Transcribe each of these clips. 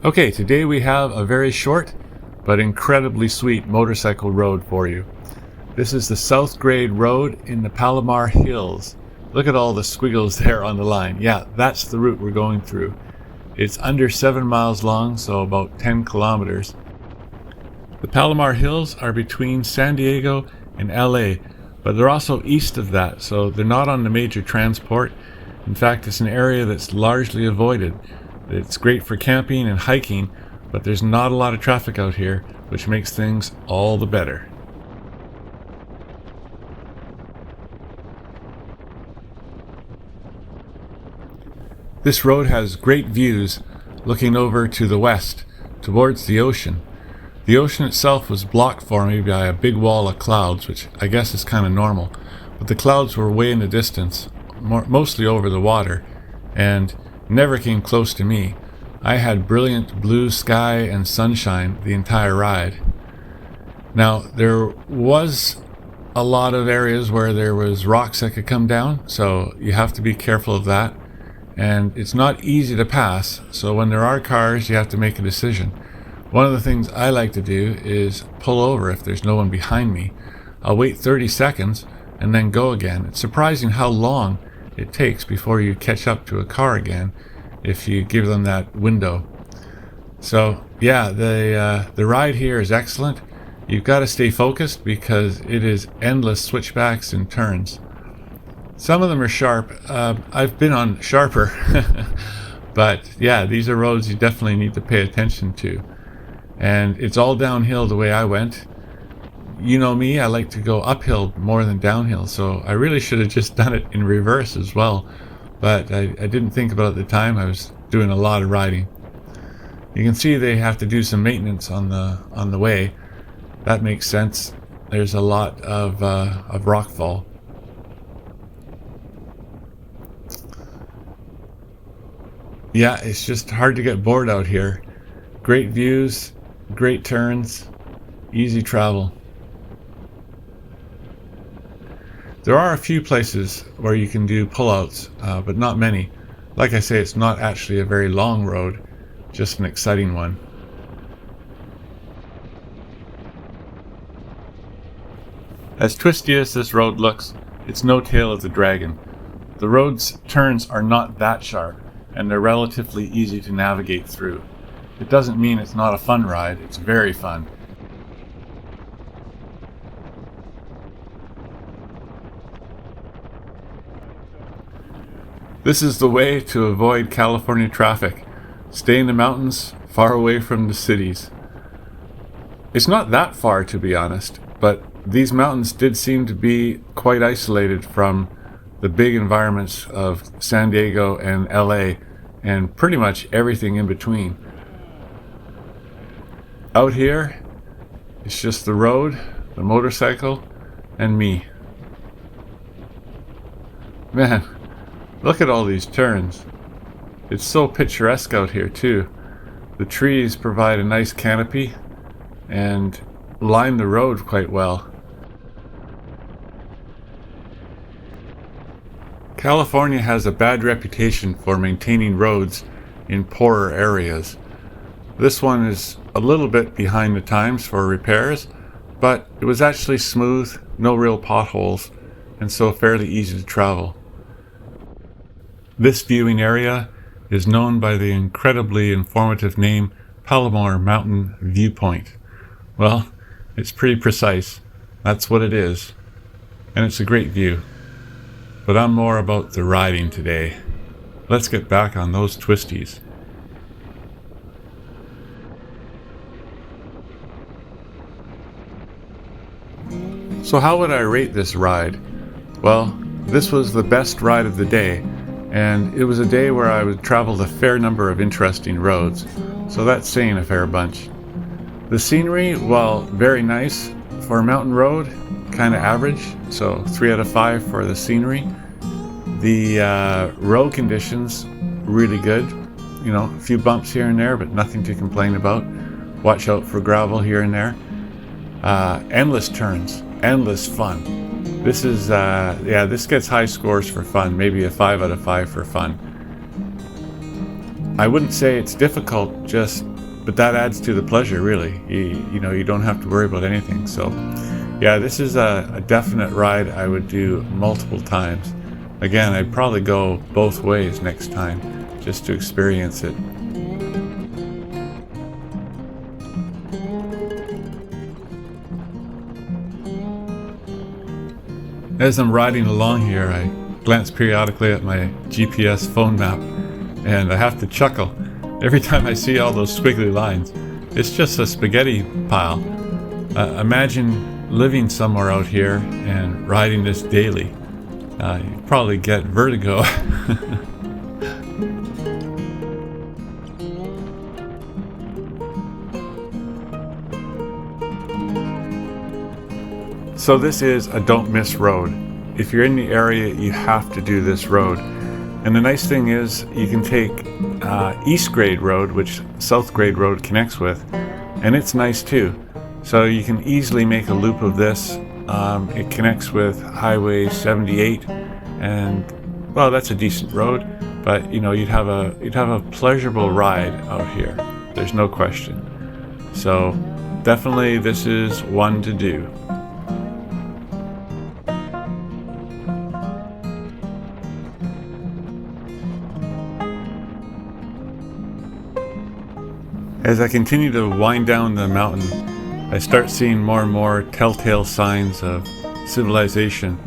Okay, today we have a very short but incredibly sweet motorcycle road for you. This is the South Grade Road in the Palomar Hills. Look at all the squiggles there on the line. Yeah, that's the route we're going through. It's under 7 miles long, so about 10 kilometers. The Palomar Hills are between San Diego and LA, but they're also east of that, so they're not on the major transport. In fact, it's an area that's largely avoided. It's great for camping and hiking, but there's not a lot of traffic out here, which makes things all the better. This road has great views looking over to the west, towards the ocean. The ocean itself was blocked for me by a big wall of clouds, which I guess is kind of normal, but the clouds were way in the distance, mostly over the water, and never came close to me. I had brilliant blue sky and sunshine the entire ride. Now, there was a lot of areas where there was rocks that could come down, so you have to be careful of that. And it's not easy to pass, so when there are cars, you have to make a decision. One of the things I like to do is pull over if there's no one behind me. I'll wait 30 seconds and then go again. It's surprising how long it takes before you catch up to a car again if you give them that window. So yeah, the ride here is excellent. You've got to stay focused because it is endless switchbacks and turns. Some of them are sharp. I've been on sharper, but yeah, these are roads you definitely need to pay attention to. And it's all downhill the way I went. You know me, I like to go uphill more than downhill, so I really should have just done it in reverse as well. But I didn't think about it at the time. I was doing a lot of riding. You can see they have to do some maintenance on the way. That makes sense. There's a lot of rockfall. Yeah, it's just hard to get bored out here. Great views, great turns, easy travel. There are a few places where you can do pullouts, but not many. Like I say, it's not actually a very long road, just an exciting one. As twisty as this road looks, it's no tail of the dragon. The road's turns are not that sharp, and they're relatively easy to navigate through. It doesn't mean it's not a fun ride, it's very fun. This is the way to avoid California traffic. Stay in the mountains, far away from the cities. It's not that far, to be honest, but these mountains did seem to be quite isolated from the big environments of San Diego and LA, and pretty much everything in between. Out here, it's just the road, the motorcycle, and me. Man, look at all these turns. It's so picturesque out here too. The trees provide a nice canopy and line the road quite well. California has a bad reputation for maintaining roads in poorer areas. This one is a little bit behind the times for repairs, but it was actually smooth, no real potholes, and so fairly easy to travel. This viewing area is known by the incredibly informative name Palomar Mountain Viewpoint. Well, it's pretty precise. That's what it is. And it's a great view. But I'm more about the riding today. Let's get back on those twisties. So how would I rate this ride? Well, this was the best ride of the day, and it was a day where I would travel a fair number of interesting roads, so that's saying a fair bunch. The scenery, while very nice for a mountain road, kind of average, so 3 out of 5 for the scenery. The road conditions, really good. You know, a few bumps here and there, but nothing to complain about. Watch out for gravel here and there. Endless turns, endless fun. This is, this gets high scores for fun, maybe a 5 out of 5 for fun. I wouldn't say it's difficult, but that adds to the pleasure, really. You don't have to worry about anything. So yeah, this is a definite ride I would do multiple times. Again, I'd probably go both ways next time just to experience it. As I'm riding along here, I glance periodically at my GPS phone map, and I have to chuckle every time I see all those squiggly lines. It's just a spaghetti pile. Imagine living somewhere out here and riding this daily. You'd probably get vertigo. So this is a don't miss road. If you're in the area, you have to do this road. And the nice thing is you can take East Grade Road, which South Grade Road connects with, and it's nice too. So you can easily make a loop of this. It connects with Highway 78, and well, that's a decent road, but you'd have a pleasurable ride out here. There's no question. So definitely this is one to do. As I continue to wind down the mountain, I start seeing more and more telltale signs of civilization.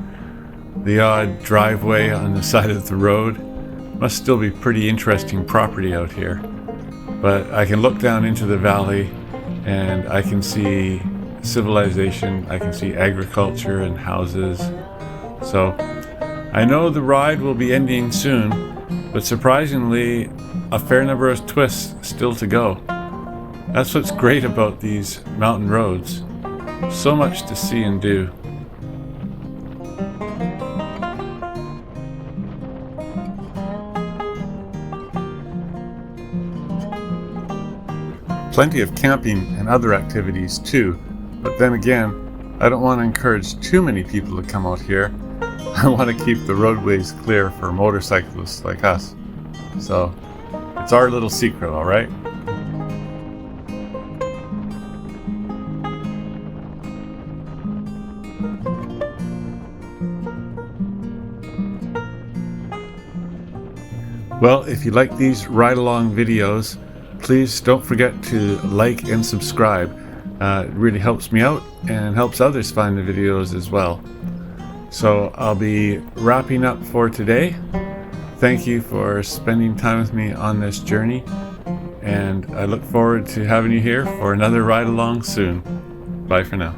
The odd driveway on the side of the road must still be pretty interesting property out here. But I can look down into the valley and I can see civilization, I can see agriculture and houses. So I know the ride will be ending soon, but surprisingly, a fair number of twists still to go. That's what's great about these mountain roads. So much to see and do. Plenty of camping and other activities too, but then again, I don't want to encourage too many people to come out here. I want to keep the roadways clear for motorcyclists like us. So, it's our little secret, all right? Well, if you like these ride-along videos, please don't forget to like and subscribe. It really helps me out and helps others find the videos as well. So I'll be wrapping up for today. Thank you for spending time with me on this journey, and I look forward to having you here for another ride-along soon. Bye for now.